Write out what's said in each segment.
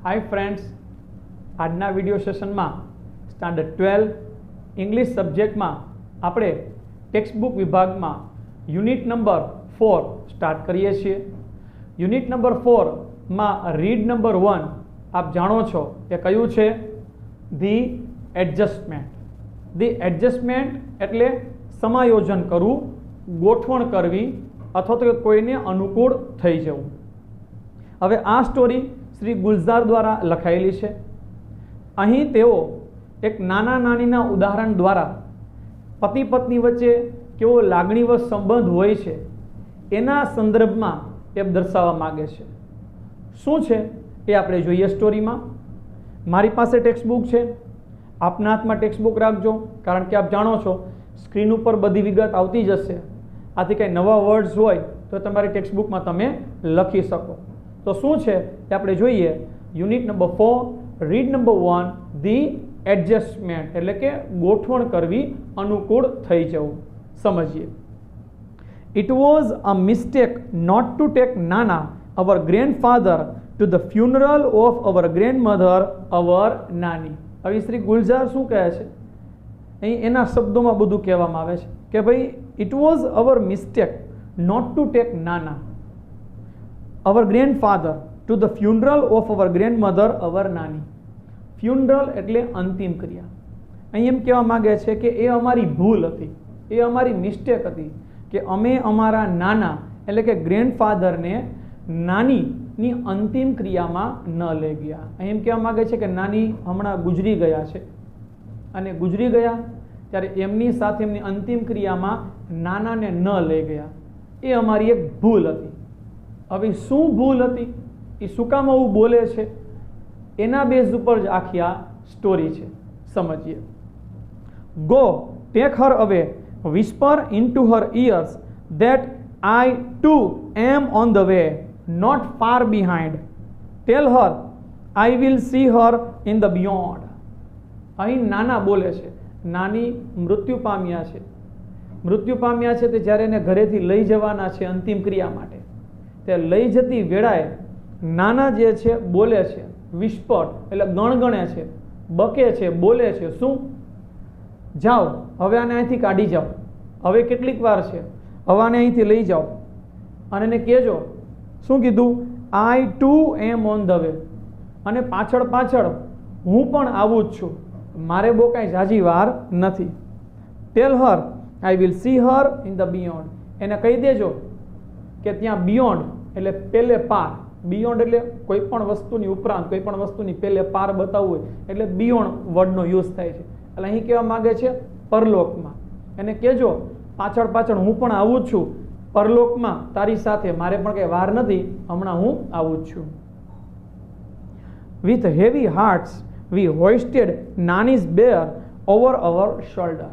Hi friends, આજના video સેશનમાં standard 12 English સબ્જેક્ટમાં આપણે ટેક્સ્ટબુક વિભાગમાં યુનિટ નંબર 4 સ્ટાર્ટ કરીએ છીએ। યુનિટ નંબર 4 માં રીડ નંબર 1 આપ જાણો છો કે કયું છે? The adjustment. ધી એડજસ્ટમેન્ટ એટલે સમાયોજન કરવું, ગોઠવણ કરવી અથવા તો કોઈને અનુકૂળ થઈ જવું। હવે આ સ્ટોરી શ્રી ગુલઝાર દ્વારા લખાયેલી છે। અહીં તેઓ એક નાના નાનીના ઉદાહરણ દ્વારા પતિ પત્ની વચ્ચે કેવો લાગણીવશ સંબંધ હોય છે એના સંદર્ભમાં એ દર્શાવવા માગે છે। શું છે એ આપણે જોઈએ સ્ટોરીમાં। મારી પાસે ટેક્સ્ટબુક છે, આપના હાથમાં ટેક્સ્ટબુક રાખજો, કારણ કે આપ જાણો છો સ્ક્રીન ઉપર બધી વિગત આવતી જ હશે। આથી કંઈ નવા વર્ડ્સ હોય તો તમારી ટેક્સ્ટબુકમાં તમે લખી શકો। તો શું છે એ આપણે જોઈએ। Unit number 4 read number 1 the adjustment એટલે કે ગોઠવણ કરવી, અનુકૂળ થઈ જવું। સમજીએ। It was a mistake not to take Nana our grandfather to the funeral of our grandmother our Nani. હવે શ્રી ગુલઝાર શું કહે છે? અહીં એના શબ્દોમાં બધું કહેવામાં આવે છે કે ભાઈ it was our mistake not to take Nana our grandfather to the funeral of our grandmother our Nani. Funeral એટલે અંતિમ ક્રિયા। અહીં એમ કહેવા માગે છે કે એ અમારી ભૂલ હતી, એ અમારી મિસ્ટેક હતી કે અમે અમારા નાના એટલે કે ગ્રેન્ડફાધરને નાનીની અંતિમ ક્રિયામાં ન લઈ ગયા। અહીં એમ કહેવા માગે છે કે નાની હમણાં ગુજરી ગયા છે અને ગુજરી ગયા ત્યારે એમની સાથે એમની અંતિમ ક્રિયામાં નાનાને ન લઈ ગયા। એ અમારી એક ભૂલ હતી। હવે શું ભૂલ હતી, એ શું કામ આવું બોલે છે, એના બેઝ ઉપર જ આખી આ સ્ટોરી છે। સમજીએ। ગો ટેક હર અવે, whisper into her ears that I too am on the way, not far behind. Tell her I will see her in the beyond. અહીં નાના બોલે છે। નાની મૃત્યુ પામ્યા છે। મૃત્યુ પામ્યા છે તે જ્યારે એને ઘરેથી લઈ જવાના છે અંતિમ ક્રિયા માટે, તે લઈ જતી વેળાએ નાના જે છે બોલે છે, વિસ્પર એટલે ગણગણે છે, બકે છે, બોલે છે। શું? જાઓ, હવે આને અહીંથી કાઢી જાઓ, હવે કેટલીક વાર છે, હવે આને અહીંથી લઈ જાઓ અને એને કહેજો। શું કીધું? I too am on the way, અને પાછળ પાછળ હું પણ આવું જ છું, મારે બહુ કાંઈ ઝાઝી વાર નથી। Tell her I will see her in the beyond, એને કહી દેજો કે ત્યાં બિયોન્ડ એટલે પેલે પાર, બિયોન્ડ એટલે કોઈ પણ વસ્તુની ઉપરાંત, કોઈ પણ વસ્તુની પેલે પાર બતાવવું હોય એટલે બિયોન્ડ વર્ડનો યુઝ થાય છે। એટલે અહીં કહેવા માગે છે પરલોકમાં, એને કહેજો પાછળ પાછળ હું પણ આવું જ છું, પરલોકમાં તારી સાથે, મારે પણ કંઈ વાર નથી, હમણાં હું આવું જ છું। With heavy hearts we hoisted Nani's bier over our shoulder.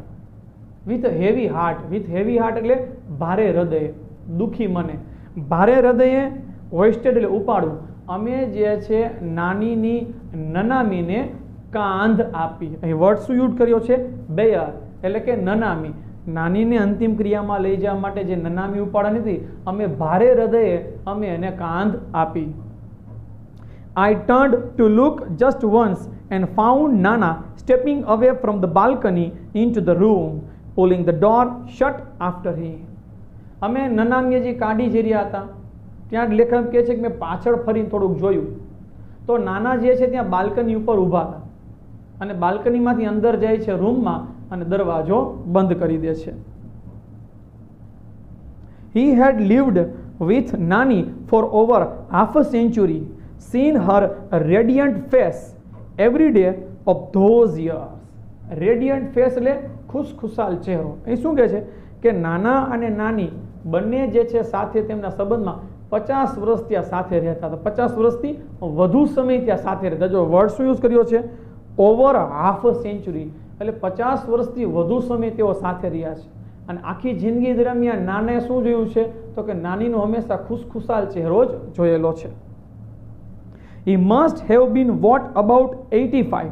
With heavy heart, with heavy heart એટલે ભારે હૃદય, દુઃખી મને, ભારે હૃદયે હોઇસ્ટેડ એટલે ઉપાડવું। અમે જે છે નાનીની નનામીને કાંધ આપી। અહીં વર્ડ શું યુઝ કર્યો છે? બેયર એટલે કે નનામી। નાનીને અંતિમ ક્રિયામાં લઈ જવા માટે જે નનામી ઉપાડવાની હતી, અમે ભારે હૃદયે અમે એને કાંધ આપી। I turned to look just once and found Nana stepping away from the balcony into the room, pulling the door shut after him. અમે નનામીજી કાઢી જઈ રહ્યા હતા, ત્યાં લેખક કહે છે કે મેં પાછળ ફરીને થોડુંક જોયું તો નાના જે છે ત્યાં બાલ્કની ઉપર ઊભા હતા અને બાલ્કનીમાંથી અંદર જાય છે રૂમમાં અને દરવાજો બંધ કરી દે છે। He had lived with Nani for over half a century, seen her radiant face every day of those years. Radiant face એટલે ખુશખુશાલ ચહેરો। એ શું કહે છે કે નાના અને નાની બંને જે છે સાથે તેમના સંબંધમાં 50 વર્ષ ત્યાં સાથે રહેતા હતા, 50 વર્ષથી વધુ સમય ત્યાં સાથે રહેતા। જો વર્ડ શું યુઝ કર્યો છે? ઓવર હાફ અ સેન્ચુરી એટલે 50 વર્ષથી વધુ સમય તેઓ સાથે રહ્યા છે અને આખી જિંદગી દરમિયાન નાને શું જોયું છે? તો કે નાનીનો હંમેશા ખુશખુશાલ ચહેરો જ જોયેલો છે। He must have been what about 85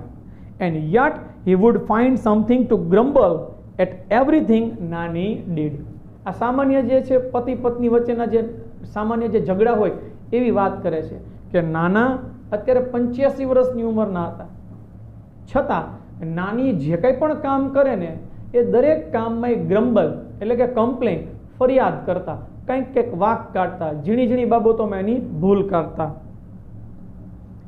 and yet he would find something to grumble at everything Nani did. આ સામાન્ય જે છે પતિ પત્ની વચ્ચેના જે સામાન્ય જે ઝઘડા હોય એવી વાત કરે છે કે નાના અત્યારે 85 વર્ષની ઉંમરના હતા. છતાં નાની જે કંઈ પણ કામ કરે ને એ દરેક કામમાં એ ગ્રમ્બલ એટલે કે કમ્પ્લેન ફરિયાદ કરતા, કંઈક વાક કાઢતા, ઝીણી ઝીણી બાબતોમાં એની ભૂલ કાઢતા.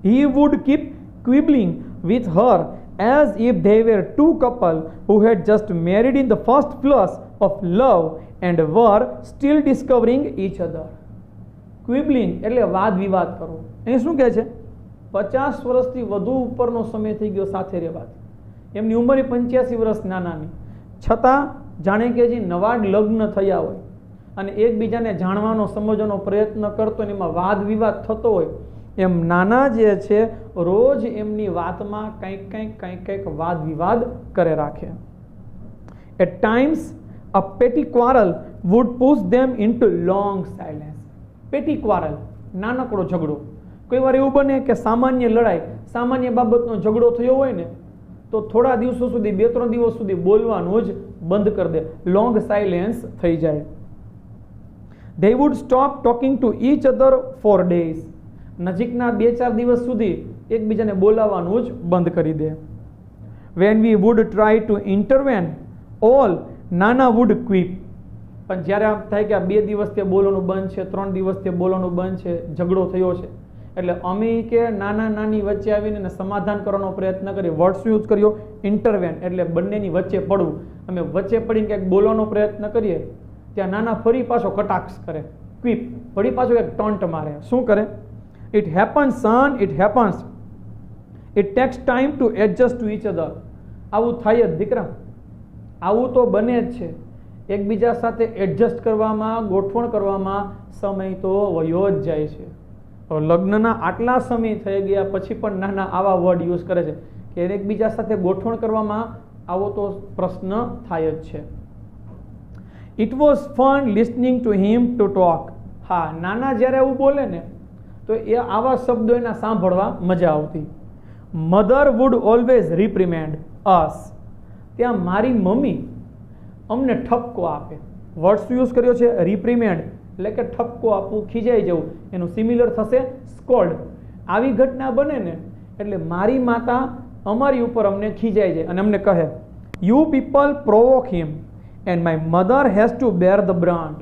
He would keep quibbling with her as if they were two couple who had just married in the first flush of love and were still discovering each other. Quibbling એટલે વાદ વિવાદ કરવો. અહીં શું કહે છે? 50 વર્ષથી વધુ ઉપરનો સમય થઈ ગયો સાથે રહેવાથી. એમની ઉંમર 85 વર્ષ નાનાની, છતાં જાણે કે જે નવા લગ્ન થયા હોય અને એકબીજાને જાણવાનો સમજવાનો પ્રયત્ન કરતો અને એમાં વાદ વિવાદ થતો હોય એમ નાના જે છે રોજ એમની વાતમાં કંઈક વાદ વિવાદ કરે રાખે. At times a petty quarrel would push them into long silence. Petty quarrel નાનકડો ઝઘડો. કોઈ વાર એવું બને કે સામાન્ય લડાઈ, સામાન્ય બાબતનો ઝઘડો થયો હોય ને તો થોડા દિવસો સુધી, 2-3 દિવસ સુધી બોલવાનું જ બંધ કરી દે, લોંગ સાયલેન્સ થઈ જાય. They would stop talking to each other for days. નજીકના 2-4 દિવસ સુધી એકબીજાને બોલાવવાનું જ બંધ કરી દે. When we would try to intervene, all Nana would quip. પણ જ્યારે આમ થાય કે આ 2 દિવસથી બોલવાનું બંધ છે, 3 દિવસથી બોલવાનું બંધ છે, ઝઘડો થયો છે, એટલે અમે કે નાના નાની વચ્ચે આવીને સમાધાન કરવાનો પ્રયત્ન કરીએ. વર્ડ્સ યુઝ કર્યો ઇન્ટરવેન એટલે બંનેની વચ્ચે પડવું. અમે વચ્ચે પડીને કંઈક બોલવાનો પ્રયત્ન કરીએ ત્યાં નાના ફરી પાછો કટાક્ષ કરે, ક્વિપ, ફરી પાછો એક ટોન્ટ મારે. શું કરે? It happens son, it happens. It takes time to adjust to each other. આવું થાય જ દીકરા, આવું તો બને જ છે. એકબીજા સાથે એડજસ્ટ કરવામાં, ગોઠવણ કરવામાં સમય તો વયો જ જાય છે. લગ્નના આટલા સમય થઈ ગયા પછી પણ નાના આવા વર્ડ યુઝ કરે છે કે એકબીજા સાથે ગોઠવણ કરવામાં આવો તો પ્રશ્ન થાય જ છે. It was fun listening to him to talk. હા, નાના જ્યારે એવું બોલે ને તો એ આવા શબ્દો એના સાંભળવા મજા આવતી. Mother would always reprimand us. ત્યાં મારી મમ્મી અમને ઠપકો આપે. વર્ડ્સ યુઝ કર્યો છે રિપ્રિમેન્ડ એટલે કે ઠપકો આપવું, ખીજાઈ જવું. એનું સિમિલર થશે સ્કોલ્ડ. આવી ઘટના બને ને એટલે મારી માતા અમારી ઉપર અમને ખીજાઈ જાય અને અમને કહે, you people provoke him and my mother has to bear the brand.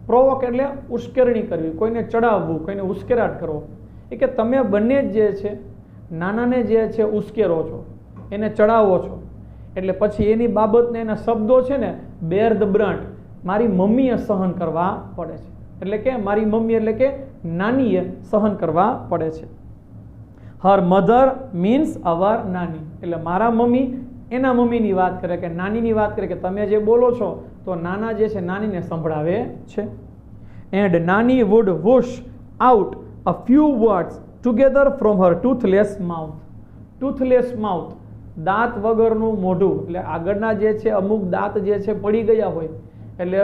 Provoke એટલે ઉશ્કેરણી કરવી, કોઈને ચડાવવું, કોઈને ઉશ્કેરાટ કરવો. એ કે તમે બંને જ જે છે નાનાને જે છે ઉશ્કેરો છો, એને ચડાવો છો, એટલે પછી એની બાબતને એના શબ્દો છે ને બેર ધ બ્રાન્ડ મારી મમ્મીએ સહન કરવા પડે છે. એટલે કે મારી મમ્મી એટલે કે નાનીએ સહન કરવા પડે છે. હર મધર મીન્સ અવર નાની. એટલે મારા મમ્મી એના મમ્મીની વાત કરે કે નાનીની વાત કરે કે તમે જે બોલો છો તો નાના જે છે નાનીને સંભળાવે છે. And Nani would wash out a few words together from her toothless mouth. Toothless mouth દાંત વગરનું મોઢું, એટલે આગળના જે છે અમુક દાંત જે છે પડી ગયા હોય એટલે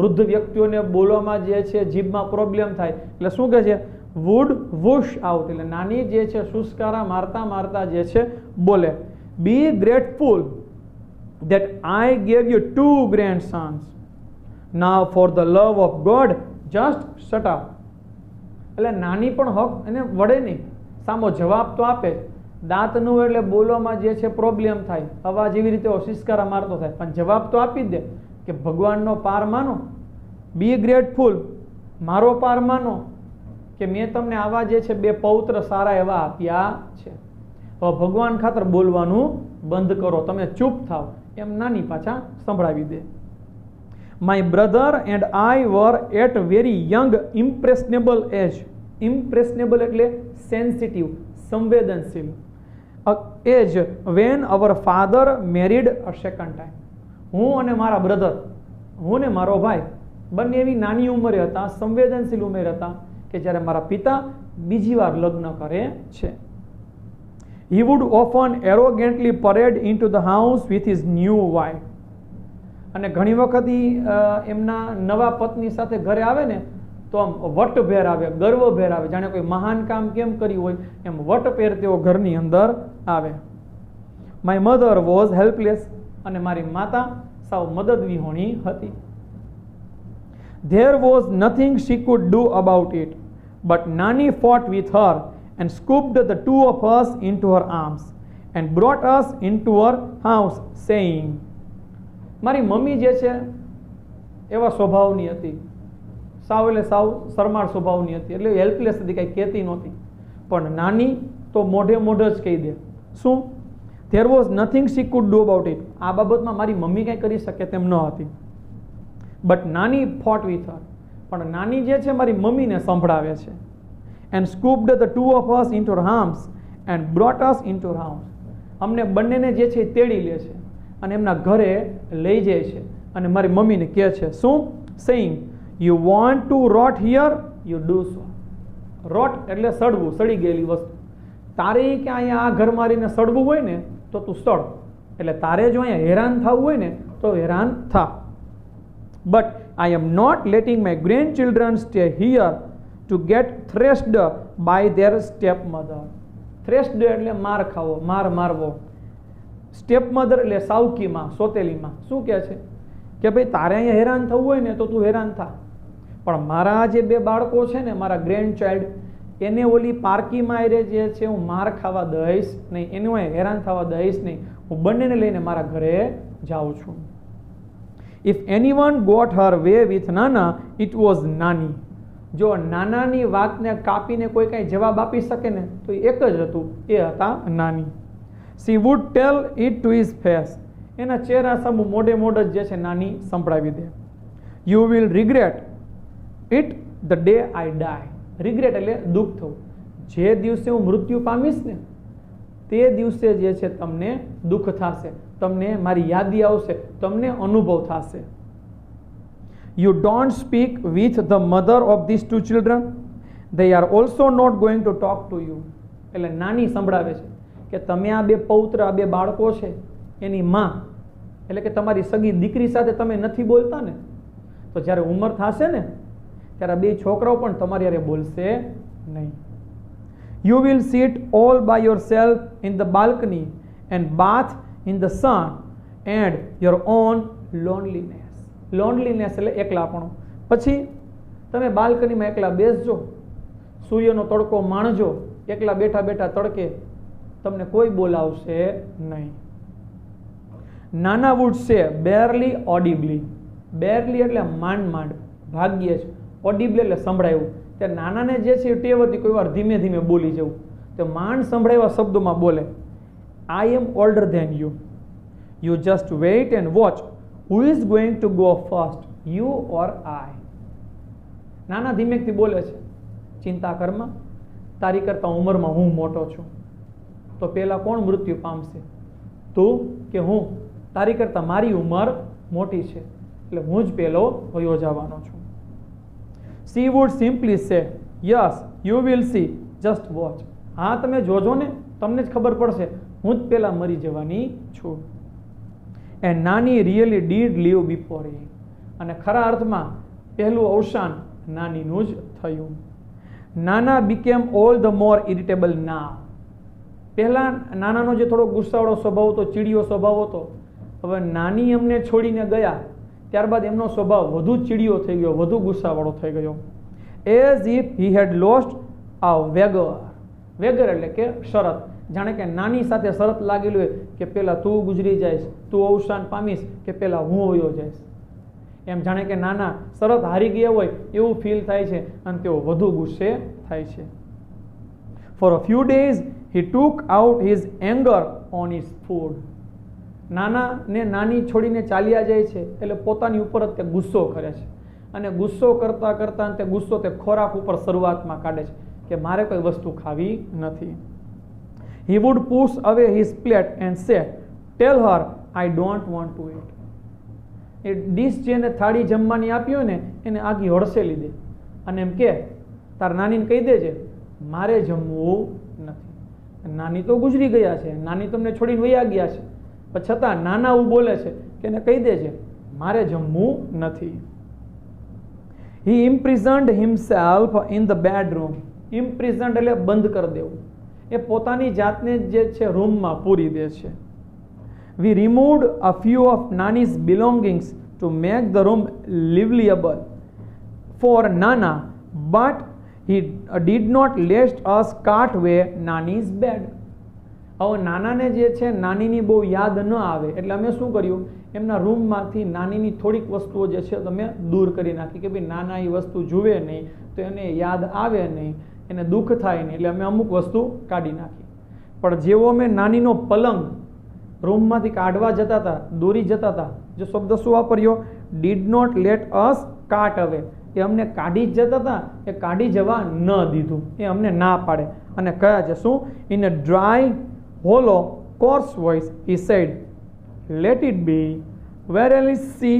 વૃદ્ધ વ્યક્તિઓને બોલવામાં જે છે જીભમાં પ્રોબ્લેમ થાય એટલે શું કહે છે? Would wash out. એટલે નાની જે છે સુસ્કારા મારતા મારતા જે છે બોલે, બી grateful that I gave you 2 grandsons. Now for the love of God just shut up. એટલે નાની પણ હક એને વડે નહીં, સામો જવાબ તો આપે. દાંતનું એટલે બોલવામાં જે છે પ્રોબ્લેમ થાય, અવાજ એવી રીતે સિસ્કારા મારતો થાય, પણ જવાબ તો આપી જ દે કે ભગવાનનો પાર માનો, બી ગ્રેટફુલ, મારો પાર માનો કે મેં તમને આવા જે છે 2 પૌત્ર સારા એવા આપ્યા છે. હવે ભગવાન ખાતર બોલવાનું બંધ કરો, તમે ચૂપ થાવ, એમ નાની પાછા સંભળાવી દે. My brother and I were at very young impressionable age. Impressionable એટલે સેન્સિટિવ, સંવેદનશીલ age when our father married a second time. હું અને મારા બ્રધર, હું ને મારો ભાઈ બંને એવી નાની ઉંમરે હતા, સંવેદનશીલ ઉંમરે હતા કે જ્યારે મારા પિતા બીજી વાર લગ્ન કરે છે. He would often arrogantly parade into the house with his new wife. અને ઘણી વખત એમના નવા પત્ની સાથે ઘરે આવે ને તો આમ વટભેર આવે, ગર્વભેર આવે, જાણે કોઈ મહાન કામ કેમ કર્યું હોય એમ વટભેર તેઓ ઘરની અંદર આવે. My mother was helpless. અને મારી માતા સાવ મદદ વિહોણી હતી. There was nothing she could do about it, but Nani fought with her and scooped the two of us into her arms and brought us into her house, saying, મારી mummy જે છે એવા સ્વભાવની હતી, સાવ એટલે સાવ શરમાળ સ્વભાવની હતી, એટલે હેલ્પલેસ હતી, કાંઈ કહેતી નહોતી. પણ નાની તો મોઢે જ કહી દે. શું? There was nothing she could do about it. આ બાબતમાં મારી મમ્મી કાંઈ કરી શકે તેમ ન હતી. બટ નાની ફોટ વિથ હર. પણ નાની જે છે મારી મમ્મીને સંભળાવે છે. And scooped the two of us into her arms and brought us into her house. અમને બંનેને જે છે એ તેડી લે છે અને એમના ઘરે લઈ જાય છે અને મારી મમ્મીને કહે છે શું? Saying, you want to rot here, you do so. Rot એટલે સડવું, સડી ગયેલી વસ્તુ. તારે કે અહીંયા આ ઘર મારીને સડવું હોય ને તો તું સડ, એટલે તારે જો અહીંયા હેરાન થવું હોય ને તો હેરાન થા. But I am not letting my grandchildren stay here to get thrashed by their stepmother. Thrashed એટલે માર ખાવો, મારવો. સ્ટેપ મધર એટલે સાવકીમાં, સોતેલીમાં. શું કહે છે કે ભાઈ તારે અહીંયા હેરાન થવું હોય ને તો તું હેરાન થા, પણ મારા જે બે બાળકો છે ને, મારા ગ્રેન્ડ ચાઇલ્ડ, એને ઓલી પાર્કીમાં આરે જે છે હું માર ખાવા દઈશ નહીં, એને હું હેરાન થવા દઈશ નહીં. હું બંનેને લઈને મારા ઘરે જાઉં છું. If anyone got her way with Nana, it was Nani. જો નાનાની વાતને કાપીને કોઈ કાંઈ જવાબ આપી શકે ને તો એક જ હતું, એ હતા નાની. She would tell it to his face. એના ચહેરા સામુ મોઢે જ જે છે નાની સંભળાવી દે. You will regret it the day I die. Regret એટલે દુઃખ થવું. જે દિવસે હું મૃત્યુ પામીશ ને તે દિવસે જે છે તમને દુઃખ થશે, તમને મારી યાદી આવશે, તમને અનુભવ થશે. You don't speak with the mother of this two children, they are also not going to talk to you. એટલે નાની સંભળાવે છે કે તમે આ બે પૌત્ર, આ બે બાળકો છે એની માં, એટલે કે તમારી સગી દીકરી સાથે તમે નથી બોલતા ને, તો જ્યારે ઉંમર થશે ને ત્યારે બે છોકરાઓ પણ તમારી હારે બોલશે નહીં. You will sit all by yourself in the balcony and bath in the sun and your own loneliness. Loneliness એટલે એકલાપણું. પછી તમે બાલ્કનીમાં એકલા બેસજો, સૂર્યનો તડકો માણજો, એકલા બેઠા તડકે, તમને કોઈ બોલાવશે નહીં. નાના વુડ સે બેરલી ઓડિબલી. બેરલી એટલે માંડ, ભાગ્યે જ. ઓડિબલ એટલે સંભળાયું. ત્યારે નાનાને જે છે ટેવ હતી કોઈ વાર ધીમે બોલી જવું, તો માંડ સંભળાયેલા શબ્દોમાં બોલે. I am older than you, you just wait and watch who is going to go first, you or I. નાના ધીમેકથી બોલે છે, ચિંતા કરમાં, તારી કરતાં ઉંમરમાં હું મોટો છું, તો પેલા કોણ મૃત્યુ પામશે, તું કે હું? તારી કરતાં મારી ઉંમર મોટી છે, એટલે હું જ પેલો વયો જવાનો છું. She would simply say, yes, you will see, just watch. હા, તમે જોજો ને, તમને જ ખબર પડશે, હું જ પેલા મરી જવાની છું. And નાની really did live before him. અને ખરા અર્થમાં પહેલું અવસાન નાનીનું જ થયું. નાના became all the more irritable now. પહેલા નાનાનો જે થોડો ગુસ્સાવાળો સ્વભાવ હતો, ચીડિયો સ્વભાવ હતો, હવે નાની એમને છોડીને ગયા ત્યારબાદ એમનો સ્વભાવ વધુ ચીડિયો થઈ ગયો, વધુ ગુસ્સાવાળો થઈ ગયો. As if he had lost a wager. Wager એટલે કે શરત. જાણે કે નાની સાથે શરત લાગેલી હોય કે પહેલા તું ગુજરી જઈશ, તું અવસાન પામીશ કે પહેલા હું વયો જઈશ. એમ જાણે કે નાના શરત હારી ગયા હોય એવું ફીલ થાય છે અને તેઓ વધુ ગુસ્સે થાય છે. For a few days he took out his anger on his food. નાના ને નાની છોડીને ચાલ્યા જાય છે એટલે પોતાની ઉપર જ તે ગુસ્સો કરે છે, અને ગુસ્સો કરતા તે ગુસ્સો તે ખોરાક ઉપર શરૂઆતમાં કાઢે છે કે મારે કોઈ વસ્તુ ખાવી નથી. he would push away his plate and say, tell her I don't want to eat. A dish જેને થાળી જમવાની આપી હોય ને એને આગી હળસેલી દે અને એમ કે તાર નાનીને કહી દેજે મારે જમવું નથી. નાની તો ગુજરી ગયા છે, નાની તમને છોડીને વયા ગયા છે, પણ છતાં નાના એવું બોલે છે કે એને કહી દેજે મારે જમવું નથી. he imprisoned himself in the bedroom. imprisoned એટલે બંધ કરી દેવું. એ પોતાની જાતને જે છે રૂમમાં પૂરી દે છે. we removed a few of Nani's belongings to make the room livable for Nana, but he did not let us cart away Nani's bed. હવે નાનાને જે છે નાનીની બહુ યાદ ન આવે એટલે અમે શું કર્યું, એમના રૂમમાંથી નાનીની થોડીક વસ્તુઓ જે છે તમે દૂર કરી નાખી કે ભાઈ નાના એ વસ્તુ જુએ નહીં તો એને યાદ આવે નહીં, એને દુઃખ થાય નહીં, એટલે અમે અમુક વસ્તુ કાઢી નાખી. પણ જેવો અમે નાનીનો પલંગ રૂમમાંથી કાઢવા જતા હતા, દોરી જતા હતા, જો શબ્દ શું વાપર્યો, ડીડ નોટ લેટ અસ કાટ અવે, એ અમને કાઢી જ જતા હતા, એ કાઢી જવા ન દીધું, એ અમને ના પાડે. અને કયા છે શું, in a dry hollow coarse voice he said, let it be, where is she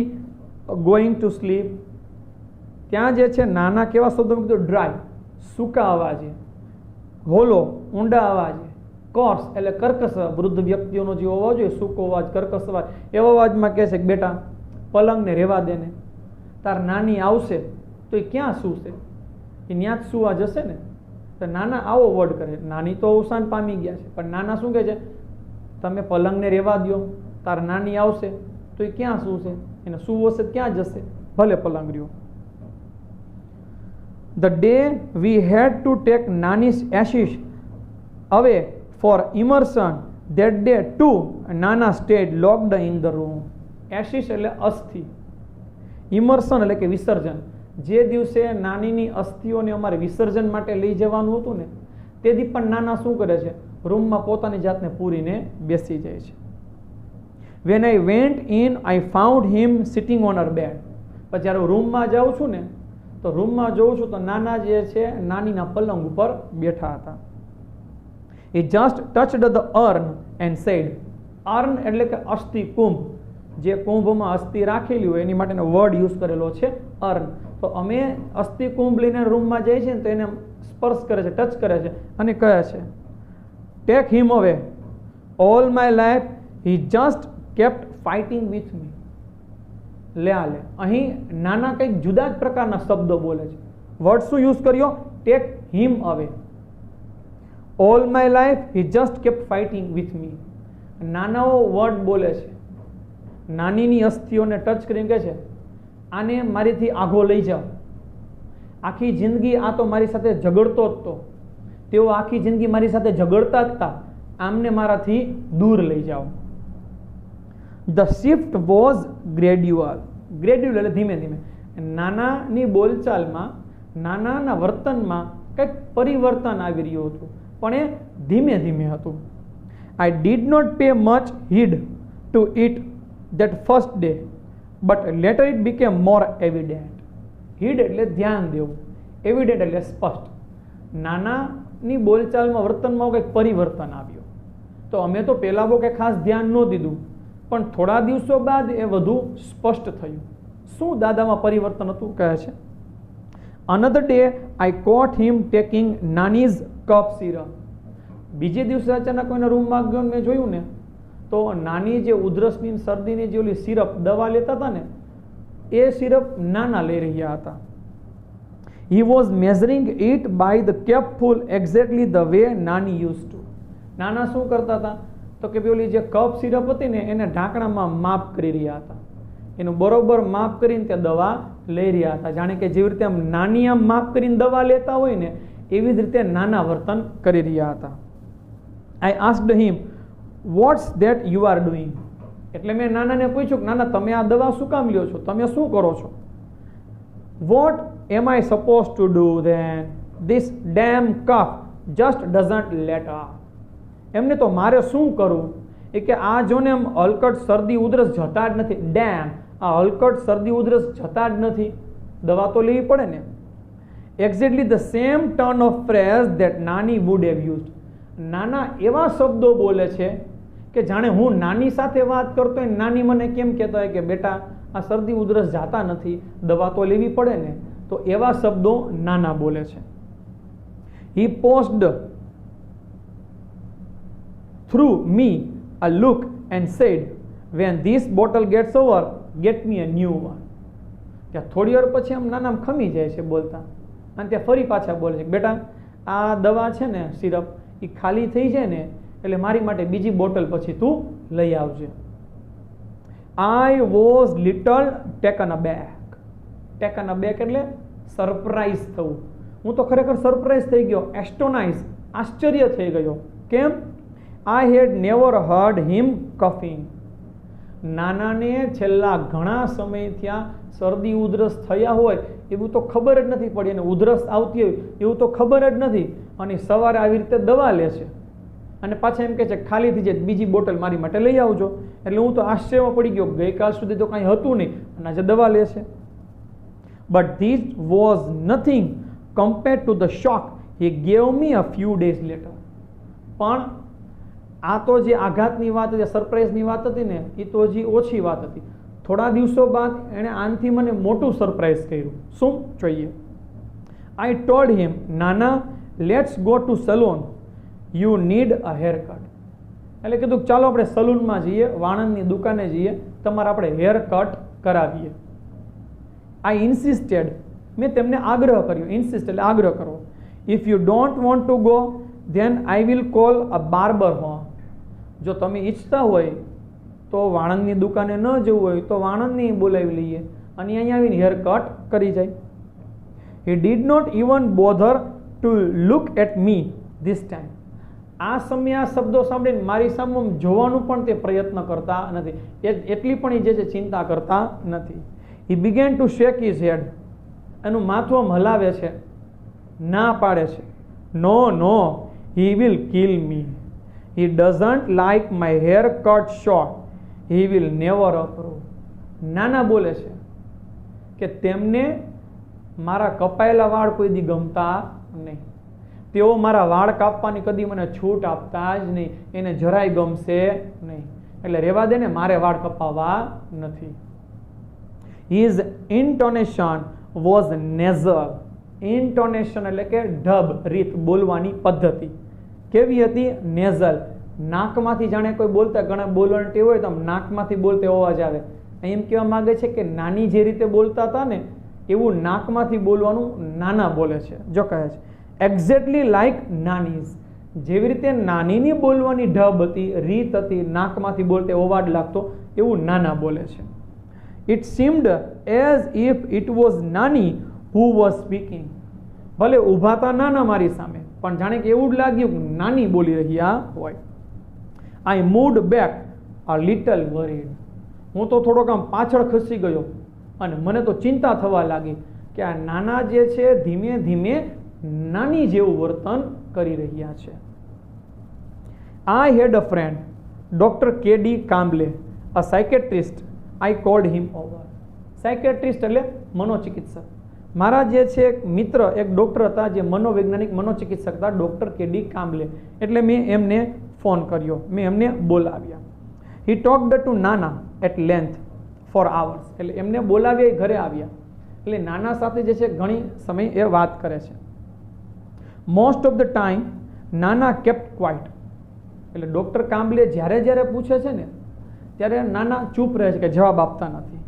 going to sleep. ત્યાં જે છે નાના કેવા શબ્દો કીધું, ડ્રાય સૂકા અવાજે, હોલો ઊંડા અવાજે, કોર્સ એટલે કર્કશ, વૃદ્ધ વ્યક્તિઓનો જે અવાજ હોય સૂકો અવાજ, કર્કશ અવાજ, એવા અવાજમાં કહે છે કે બેટા પલંગને રહેવા દે ને, તાર નાની આવશે તો એ ક્યાં સૂશે, એ ત્યાં જ સુવા જશે ને. તો નાના આવો વર્ડ કરે, નાની તો અવસાન પામી ગયા છે પણ નાના શું કહે છે, તમે પલંગને રહેવા દો, તાર નાની આવશે તો એ ક્યાં સૂશે, એને સૂવો હશે ક્યાં જશે, ભલે પલંગ રહ્યો. The day we had to take Nani's ashes away for immersion, that day too Nana stayed locked in the room. Ashes એટલે અસ્થિ, immersion એટલે કે વિસર્જન. જે દિવસે નાનીની અસ્થિઓને અમારે વિસર્જન માટે લઈ જવાનું હતું ને તે દી પણ નાના શું કરે છે, રૂમમાં પોતાની જાતને પૂરીને બેસી જાય છે. When I went in, I found him sitting on her bed. પછી જ્યારે હું રૂમમાં જાઉં છું ને તો રૂમમાં જોઉં છું તો નાના જે છે નાનીના પલંગ ઉપર બેઠા હતા. He just touched the urn and said, urn એટલે કે અસ્થિ કુંભ, જે કુંભમાં અસ્થિ રાખેલી હોય એની માટેનો વર્ડ યુઝ કરેલો છે અર્ન. તો અમે અસ્થિ કુંભ લઈને રૂમમાં જઈએ છીએ ને તો એને સ્પર્શ કરે છે, ટચ કરે છે અને કહે છે, tech him away, all my life he just kept fighting with મી. લે આ લે, અહીં નાના કંઈક જુદા જ પ્રકારના શબ્દો બોલે છે. વર્ડ શું યુઝ કર્યો, take him away, all my life he just kept fighting with me. નાનાઓ વર્ડ બોલે છે, નાનીની અસ્થિઓને ટચ કરીને કહે છે આને મારીથી આઘો લઈ જાઓ, આખી જિંદગી આ તો મારી સાથે ઝઘડતો જ તો, તેઓ આખી જિંદગી મારી સાથે ઝઘડતા જ હતા, આમને મારાથી દૂર લઈ જાઓ. ધ શિફ્ટ વોઝ ગ્રેડ્યુઅલ, ગ્રેડ્યુઅલ એટલે ધીમે ધીમે. નાનાની બોલચાલમાં, નાનાના વર્તનમાં કંઈક પરિવર્તન આવી રહ્યું હતું પણ એ ધીમે ધીમે હતું. I did not pay much heed to it that first day, but later it became more evident. Heed એટલે ધ્યાન દેવું, એવિડન્ટ એટલે સ્પષ્ટ. નાનાની બોલચાલમાં વર્તનમાં કંઈક પરિવર્તન આવ્યું તો અમે તો પહેલા બહુ કંઈ ખાસ ધ્યાન ન દીધું પણ થોડા દિવસો બાદ એ વધુ સ્પષ્ટ થયું. શું દાદામાં પરિવર્તન હતું કહે છે, another day I caught him taking Nani's cough syrup. બીજે દિવસે અચાનક કોઈના રૂમમાં ગયો મેં જોયું ને તો નાની જે ઉધરસની શરદીની જે ઓલી સિરપ દવા લેતા હતા ને એ સિરપ નાના લઈ રહ્યા હતા. He was measuring it by the cupful exactly the way Nani used to. નાના શું કરતા હતા તો કે પેલી જે કપ સિરપ હતી ને એને ઢાંકણામાં માપ કરી રહ્યા હતા, એનું બરોબર માપ કરીને તે દવા લઈ રહ્યા હતા, જાણે કે જેવી રીતે આમ નાની આમ માપ કરીને દવા લેતા હોય ને એવી જ રીતે નાના વર્તન કરી રહ્યા હતા. I asked him, what's that you are doing? એટલે મેં નાનાને પૂછ્યું કે નાના તમે આ દવા શું કામ લ્યો છો, તમે શું કરો છો? What am I supposed to do then? This damn cough just doesn't let up. એમને તો મારે શું કરવું, એ કે આ જો ને આમ હલકટ શરદી ઉધરસ જતા જ નથી, ડેમ આ હલકટ શરદી ઉધરસ જતા જ નથી, દવા તો લેવી પડે ને. Exactly the same turn of phrase that Nani would have used. નાના એવા શબ્દો બોલે છે કે જાણે હું નાની સાથે વાત કરતો હોય, નાની મને કેમ કહેતો હોય કે બેટા આ શરદી ઉધરસ જાતા નથી, દવા તો લેવી પડે ને, તો એવા શબ્દો નાના બોલે છે. He paused through me a look and said, when this bottle gets over, get me a new one. ત્યાં થોડી વાર પછી આમ નાના ખમી જાય છે બોલતા અને ત્યાં ફરી પાછા બોલે છે બેટા આ દવા છે ને સિરપ એ ખાલી થઈ જાય ને એટલે મારી માટે બીજી બોટલ પછી તું લઈ આવજે. I was little taken aback. Taken aback એટલે સરપ્રાઈઝ થવું, હું તો ખરેખર સરપ્રાઈઝ થઈ ગયો, એસ્ટોનાઇઝ, આશ્ચર્ય થઈ ગયો. કેમ? આઈ હેડ નેવર હર્ડ હિમ કફિંગ. નાનાને છેલ્લા ઘણા સમયથી શરદી ઉધરસ થયા હોય એવું તો ખબર જ નથી પડી, અને ઉધરસ આવતી હોય એવું તો ખબર જ નથી, અને સવારે આવી રીતે દવા લે છે અને પાછા એમ કહે છે ખાલી થઈ જાય, બીજી બોટલ મારી માટે લઈ આવજો. એટલે હું તો આશ્ચર્યમાં પડી ગયો, ગઈકાલ સુધી તો કાંઈ હતું નહીં અને આજે દવા લે છે. But this was nothing compared to the shock he gave me a few days letter. પણ આ તો જે આઘાતની વાત હતી, સરપ્રાઈઝની વાત હતી ને, એ તો હજી ઓછી વાત હતી. થોડા દિવસો બાદ એણે આનથી મને મોટું સરપ્રાઈઝ કર્યું. શું? જોઈએ. આઈ ટોલ્ડ હિમ, નાના, let's go to salon, you need a hair cut. એટલે કીધું ચાલો આપણે સલૂનમાં જઈએ, વાણંદની દુકાને જઈએ, તમારે આપણે હેર કટ કરાવીએ. આઈ ઇન્સિસ્ટેડ, મેં તેમને આગ્રહ કર્યો. ઇન્સિસ્ટ એટલે આગ્રહ કરવો. If you don't want to go than I will call a barber home. જો તમે ઈચ્છતા હોય તો વાણંદની દુકાને ન જવું હોય તો વાણંદની બોલાવી લઈએ અને અહીંયા આવીને હેર કટ કરી જાય. He did not even bother to look at me this time. આ સમયે આ શબ્દો સાંભળીને મારી સામે જોવાનું પણ તે પ્રયત્ન કરતા નથી, એટલી પણ એ જે છે ચિંતા કરતા નથી. He began to shake his head. એનું માથું આમ હલાવે છે, ના પાડે છે. No no, he will kill me. He doesn't like my hair cut short. He will never approve. નાના બોલે છે કે તેમને મારા કપાયેલા વાળ કોઈ દી ગમતા નહીં, તેઓ મારા વાળ કાપવાની કદી મને છૂટ આપતા જ નહીં, એને જરાય ગમશે નહીં, એટલે રહેવા દે ને, મારે વાળ કપાવવા નથી. His intonation was nasal. Intonation એટલે કે ઢબ, રીત, બોલવાની પદ્ધતિ કેવી હતી? નેઝલ. નાકમાંથી જાણે કોઈ બોલતા, ઘણા બોલવાની ટેવ હોય તો નાકમાંથી બોલતે અવાજ આવે. એમ કહેવા માંગે છે કે નાની જે રીતે બોલતા હતા ને એવું નાકમાંથી બોલવાનું નાના બોલે છે. જો કહે છે એક્ઝેક્ટલી લાઈક નાનીઝ. જેવી રીતે નાનીની બોલવાની ઢબ હતી, રીત હતી, નાકમાંથી બોલતે અવાજ લાગતો, એવું નાના બોલે છે. It seemed as if it was નાની હુ વોઝ સ્પીકિંગ. ભલે ઊભા હતા નાના મારી સામે, પણ જાણે કે એવું જ લાગ્યું કે નાની બોલી રહ્યા હોય. I moved back a little worried. હું તો થોડોક આમ પાછળ ખસી ગયો અને મને તો ચિંતા થવા લાગી કે આ નાના જે છે ધીમે ધીમે નાની જેવું વર્તન કરી રહ્યા છે. I had a friend doctor K D. Kamble, a psychiatrist. I called him over. Psychiatrist એટલે મનોચિકિત્સક. મારા જે છે એક મિત્ર, એક ડૉક્ટર હતા જે મનોવૈજ્ઞાનિક મનોચિકિત્સક હતા, ડૉક્ટર કે.ડી. કામ્બલે. એટલે મેં એમને ફોન કર્યો, મેં એમને બોલાવ્યા. હી ટોક્ડ ટુ નાના એટ લેન્થ ફોર આવર્સ. એટલે એમને બોલાવ્યા, ઘરે આવ્યા. એટલે નાના સાથે જે છે ઘણી સમય એ વાત કરે છે. મોસ્ટ ઓફ ધ ટાઈમ નાના કેપ્ટ ક્વાઇટ. એટલે ડૉક્ટર કામ્બલે જ્યારે જ્યારે પૂછે છે ને ત્યારે નાના ચૂપ રહે છે, કે જવાબ આપતા નથી.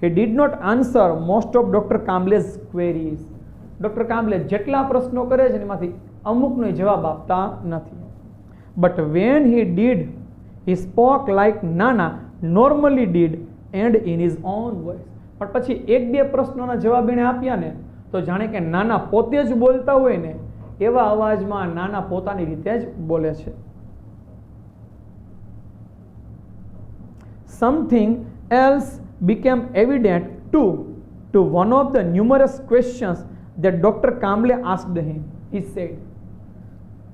He did not answer most of doctor Kamble's queries. Doctor Kamble જેટલા પ્રશ્નો કરે છે એમાંથી અમુકનો જવાબ આપતા નથી. But when he did he spoke like Nana normally did and in his own voice. પણ પછી એક બે પ્રશ્નોના જવાબ એણે આપ્યા ને તો જાણે કે નાના પોતે જ બોલતા હોય ને એવા અવાજમાં નાના પોતાની રીતે જ બોલે છે. Something else became evident to one of the numerous questions that Dr. Kamble asked him. He said,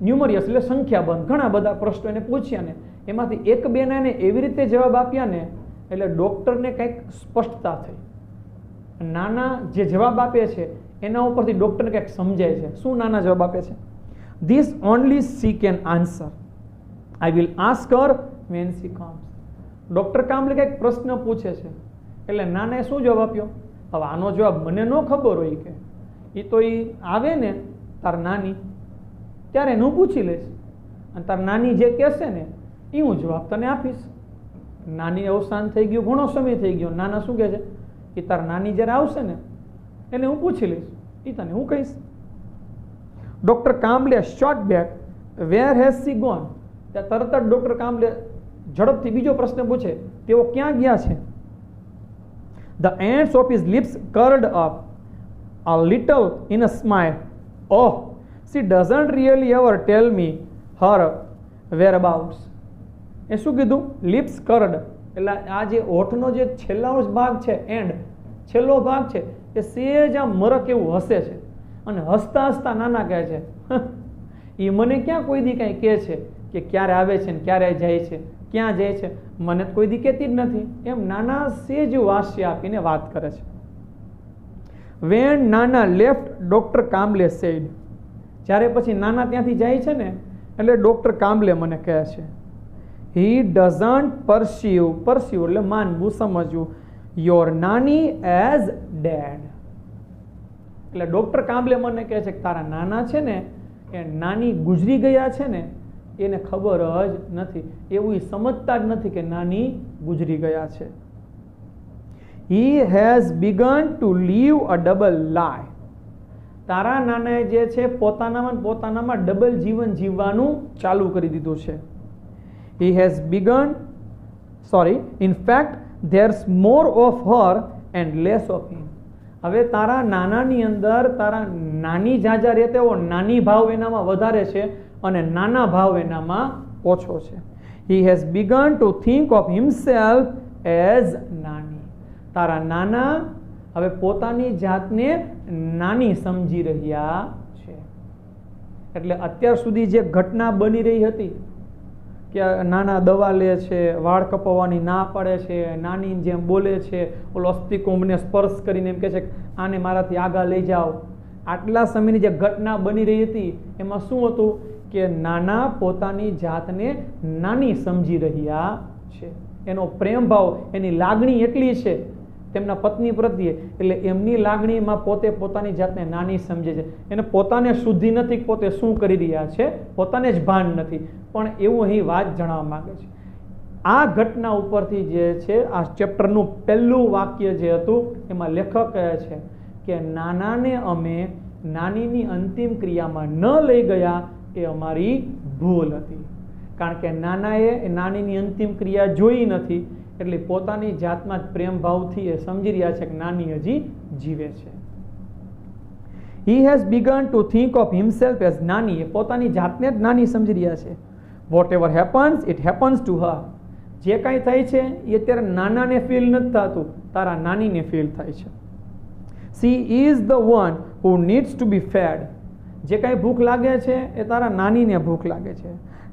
ન્યુમરિયસ એટલે સંખ્યાબંધ, ઘણા બધા પ્રશ્નો એને પૂછ્યા ને એમાંથી એક બેને એને એવી રીતે જવાબ આપ્યા ને એટલે ડૉક્ટરને કંઈક સ્પષ્ટતા થઈ. નાના જે જવાબ આપે છે એના ઉપરથી ડૉક્ટરને કંઈક સમજાય છે. શું નાના જવાબ આપે છે? This only she can answer. I will ask her when she comes. Doctor Kamble કંઈક પ્રશ્ન પૂછે છે એટલે નાનાએ શું જવાબ આપ્યો? હવે આનો જવાબ મને ન ખબર હોય, કે એ તો એ આવે ને તાર નાની ત્યારે હું પૂછી લઈશ અને તાર નાની જે કહેશે ને એ હું જવાબ તને આપીશ. નાની અવસાન થઈ ગયું, ઘણો સમય થઈ ગયો. નાના શું કહે છે? એ તાર નાની જ્યારે આવશે ને એને હું પૂછી લઈશ, એ તને હું કહીશ. Doctor Kamble shot back where has she gone. ત્યાં તરત જ ડૉક્ટર કામ્બલે ઝડપથી બીજો પ્રશ્ન પૂછે, તેઓ ક્યાં ગયા છે? The ends of his lips curled up a little in a smile oh, she doesn't really ever tell me her whereabouts. એ શું કીધું? લિપ્સ કર્ડ, એટલે આ જે હોઠનો જે છેલ્લો ભાગ છે, એન્ડ છેલ્લો ભાગ છે, એ સેજ આમ મરક એવું હસે છે અને હસતા હસતા નાના કહે છે, એ મને ક્યાં કોઈ દી કંઈ કહે છે કે ક્યારે આવે છે ને ક્યારે જાય છે, ક્યાં જાય છે, મને કોઈ દી કહેતી જ નથી. એમ નાના સેજ વાસ્ય આપીને વાત કરે છે. વેન નાના લેફ્ટ, ડોક્ટર કામલે સેડ. જ્યારે પછી નાના ત્યાંથી જાય છે ને, એટલે ડોક્ટર કામલે મને કહે છે, હી ડઝન્ટ પરસ્યુ, પરસ્યુ એટલે માનવું, સમજવું, યોર નાની એઝ ડેડ. એટલે ડોક્ટર કામલે મને કહે છે કે તારા નાના છે ને એ નાની ગુજરી ગયા છે ને, એને ખબર જ નથી, એવું એ સમજતા જ નથી કે નાની ગુજરી ગયા છે. He has begun to live a double lie. તારા નાનાએ જે છે પોતાનામાં ડબલ જીવન જીવવાનું ચાલુ કરી દીધું છે. He has begun, in fact there's more of her and less of him. હવે તારા નાનાની અંદર તારા નાની જાજા રહેતે એવો નાની ભાવ એનામાં વધારે છે અને નાના ભાવ એનામાં ઓછો છે. He has begun to think of himself as નાની. તારા નાના હવે પોતાની જાતને નાની સમજી રહ્યા છે. એટલે અત્યાર સુધી જે ઘટના બની રહી હતી કે નાના દવા લે છે, વાળ કપાવવાની ના પડે છે, નાની જેમ બોલે છે, ઓલો અસ્થિકુંભને સ્પર્શ કરીને એમ કહે છે આને મારાથી આગા લઈ જાઓ, આટલા સમયની જે ઘટના બની રહી હતી એમાં શું હતું કે નાના પોતાની જાતને નાની સમજી રહ્યા છે. એનો પ્રેમ ભાવ, એની લાગણી એટલી છે તેમના પત્ની પ્રત્યે, એટલે એમની લાગણીમાં પોતે પોતાની જાતને નાની સમજે છે. એને પોતાને શુદ્ધિ નથી, પોતે શું કરી રહ્યા છે પોતાને જ ભાન નથી. પણ એવું અહીં વાત જણાવવા માંગે છે. આ ઘટના ઉપરથી જે છે આ ચેપ્ટરનું પહેલું વાક્ય જે હતું એમાં લેખક કહે છે કે નાનાને અમે નાનીની અંતિમ ક્રિયામાં ન લઈ ગયા એ અમારી ભૂલ હતી. કારણ કે નાનાએ નાનીની અંતિમ ક્રિયા જોઈ નથી, એટલે પોતાની જાતમાં જ પ્રેમ ભાવથી એ સમજી રહ્યા છે કે નાની હજી જીવે છે. He has begun to think of himself as નાની, એ પોતાની જાતને જ નાની સમજી રહ્યા છે. Whatever happens, it happens to her. જે કાંઈ થાય છે એ અત્યારે નાનાને ફીલ નથી થતું, તારા નાનીને ફીલ થાય છે. She is the one who needs to be fed. જે કાંઈ ભૂખ લાગે છે એ તારા નાનીને ભૂખ લાગે છે.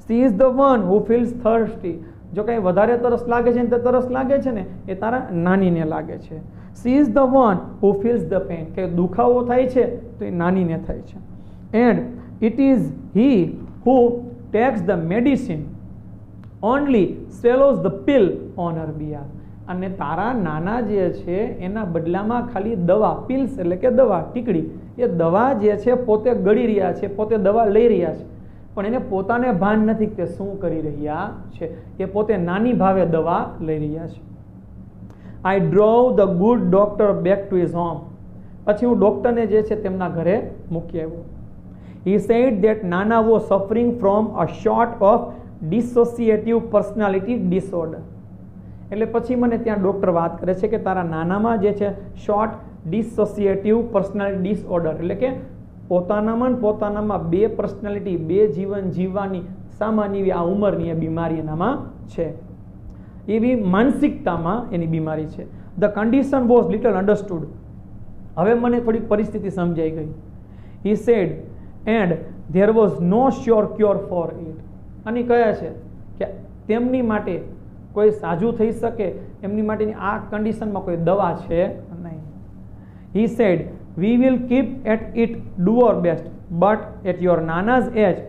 She is the one who feels thirsty. જો કંઈ વધારે તરસ લાગે છે ને તે તરસ લાગે છે ને એ તારા નાનીને લાગે છે. She is the one who feels the pain. કે દુખાવો થાય છે તો એ નાનીને થાય છે. And it is he who takes the medicine, only swallows the pill on her behalf. અને તારા નાના જે છે એના બદલામાં ખાલી દવા, પિલ્સ એટલે કે દવા, ટીકડી, એ દવા જે છે પોતે ગળી રહ્યા છે, પોતે દવા લઈ રહ્યા છે, પણ એને પોતાને ભાન નથી કે શું કરી રહ્યા છે. એ પોતે નાની ભાવે દવા લઈ રહ્યા છે. I drove the good doctor back to his home. પછી હું ડોક્ટરને જે છે તેમના ઘરે મૂકી આવ્યો. He said that Nana was suffering from a sort of dissociative personality disorder. એટલે પછી મને ત્યાં ડોક્ટર વાત કરે છે કે તારા નાનામાં જે છે શોર્ટ ડિસોસિએટિવ પર્સનાલિટી ડિસઓર્ડર, એટલે કે પોતાનામાં બે પર્સનાલિટી, બે જીવન જીવવાની સામાન્ય એવી આ ઉંમરની એ બીમારી એનામાં છે. એવી માનસિકતામાં એની બીમારી છે. The condition was little understood. હવે મને થોડીક પરિસ્થિતિ સમજાઈ ગઈ. He said and there was no sure cure for it. અને કહે છે કે તેમની માટે કોઈ સાજું થઈ શકે એમની માટેની આ કન્ડિશનમાં કોઈ દવા છે નહીં. He said we will keep at it, do our best, but at your Nana's age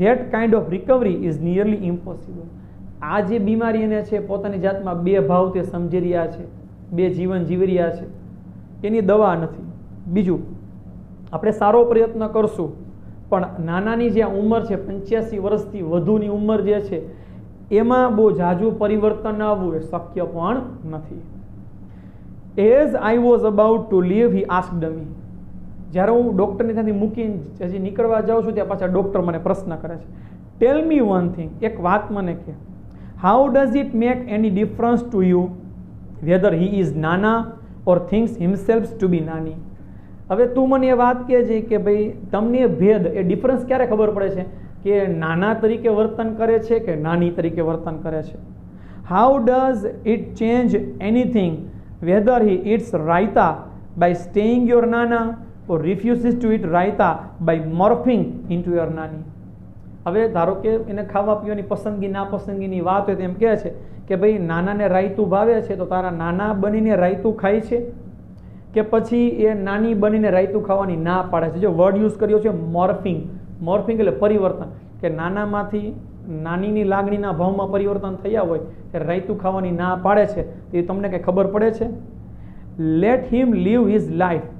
that kind of recovery is nearly impossible. આ જે બીમારી એને છે પોતાની જાતમાં બે ભાવ તે સમજી રહ્યા છે, બે જીવન જીવી રહ્યા છે, એની દવા નથી. બીજું, આપણે સારો પ્રયત્ન કરશું પણ નાનાની જે ઉંમર છે 85 વર્ષથી વધુની ઉંમર જે છે એમાં બહુ જાજુ પરિવર્તન આવવું એ શક્ય પણ નથી. As I was about to leave, he asked me. જ્યારે હું ડૉક્ટરને ત્યાંથી મૂકીને હજી નીકળવા જાઉં છું ત્યાં પાછા ડૉક્ટર મને પ્રશ્ન કરે છે, ટેલ મી વન થિંગ, એક વાત મને કહે, how does it make any difference to you whether he is Nana or thinks himself to be Nani. હવે તું મને એ વાત કહે છે કે ભાઈ તમને એ ભેદ એ ડિફરન્સ ક્યારે ખબર પડે છે કે નાના તરીકે વર્તન કરે છે કે નાની તરીકે વર્તન કરે છે. How does it change anything whether he it's રાયતા by staying your Nana or refuses to eat raita by morphing into your નાની. હવે ધારો કે એને ખાવા પીવાની પસંદગી ના પસંદગીની વાત હોય તો એમ કહે છે કે ભાઈ નાનાને રાયતું ભાવે છે તો તારા નાના બનીને રાયતું ખાય છે કે પછી એ નાની બનીને રાયતું ખાવાની ના પાડે છે. જો વર્ડ યુઝ કર્યો છે મોર્ફિંગ. મોર્ફિંગ એટલે પરિવર્તન, કે નાનામાંથી નાનીની લાગણીના ભાવમાં પરિવર્તન થયા હોય ત્યારે રાયતું ખાવાની ના પાડે છે. એ તમને કંઈ ખબર પડે છે? Let him live his life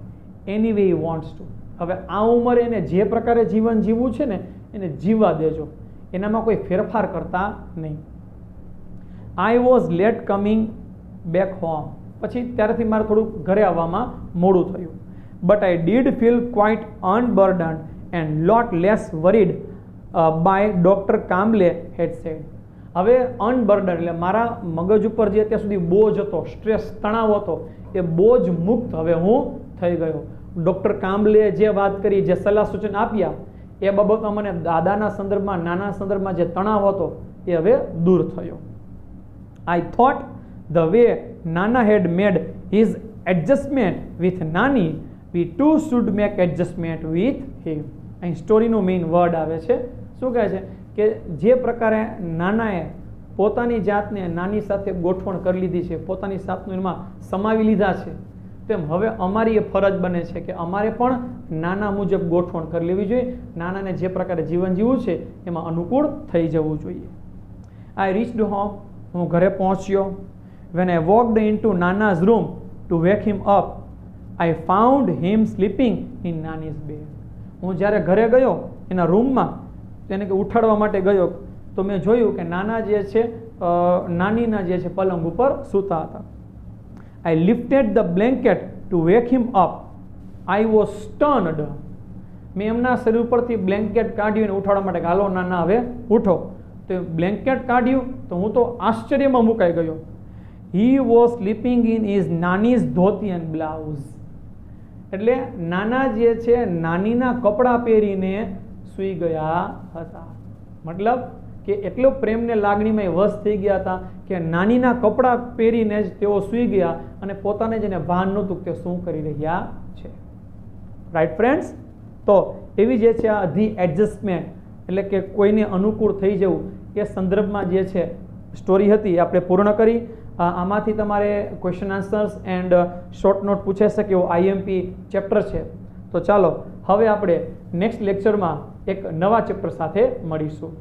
any way he wants to. હવે આ ઉંમરે એને જે પ્રકારે જીવન જીવવું છે ને એને જીવવા દેજો, એનામાં કોઈ ફેરફાર કરતા નહીં. I was late coming back home. પછી ત્યારથી મારે થોડુંક ઘરે આવવામાં મોડું થયું. But I did feel quite unburdened and lot less worried by doctor Kamble had said. હવે અનબર્ડન એટલે મારા મગજ ઉપર જે અત્યાર સુધી બોજ હતો, સ્ટ્રેસ, તણાવ હતો, એ બોજ મુક્ત હવે હું થઈ ગયો. ડૉક્ટર કામ્બલે જે વાત કરી, જે સલાહ સૂચન આપ્યા એ બાબતમાં મને દાદાના સંદર્ભમાં, નાના સંદર્ભમાં જે તણાવ હતો એ હવે દૂર થયો. I thought the way Nana had made his adjustment with Nani, we too should make adjustment with him. અહીં સ્ટોરીનું મેઇન વર્ડ આવે છે. શું કહે છે કે જે પ્રકારે નાનાએ પોતાની જાતને નાની સાથે ગોઠવણ કરી લીધી છે, પોતાની જાતનું એમાં સમાવી લીધા છે, તેમ હવે અમારી એ ફરજ બને છે કે અમારે પણ નાના મુજબ ગોઠવણ કરી લેવી જોઈએ. નાનાને જે પ્રકારે જીવન જીવવું છે એમાં અનુકૂળ થઈ જવું જોઈએ. I reached home. હું ઘરે પહોંચ્યો. When I walked into Nana's room to wake him up, I found him sleeping in Nani's bed. હું જ્યારે ઘરે ગયો એના રૂમમાં, તેને કે ઉઠાડવા માટે ગયો, તો મેં જોયું કે નાના જે છે નાનીના જે છે પલંગ ઉપર સૂતા હતા. I lifted the blanket to wake him up. I was stunned. મેં એમના શરીર પરથી બ્લેન્કેટ કાઢ્યું અને ઉઠાડવા માટે હાલો નાના હવે ઉઠો. તો બ્લેન્કેટ કાઢ્યું તો હું તો આશ્ચર્યમાં મુકાઈ ગયો. He was sleeping in his નાનીઝ dhoti and blouse. એટલે નાના જે છે નાનીના કપડાં પહેરીને સૂઈ ગયા હતા. મતલબ કે એટલો પ્રેમને લાગણીમાં વશ થઈ ગયા હતા કે નાનીના કપડાં પહેરીને જ તેઓ સૂઈ ગયા અને પોતાને જેને ભાન નહોતું તે શું કરી રહ્યા છે. Right friends? તો એવી જે છે આ ધી એડજસ્ટમેન્ટ એટલે કે કોઈને અનુકૂળ થઈ જવું એ સંદર્ભમાં જે છે સ્ટોરી હતી આપણે પૂર્ણ કરી. આમાંથી તમારે question answers and short note પૂછાઈ શકે એવો આઈએમપી ચેપ્ટર છે. તો ચાલો હવે આપણે નેક્સ્ટ લેક્ચરમાં એક નવા ચેપ્ટર સાથે મળીશું.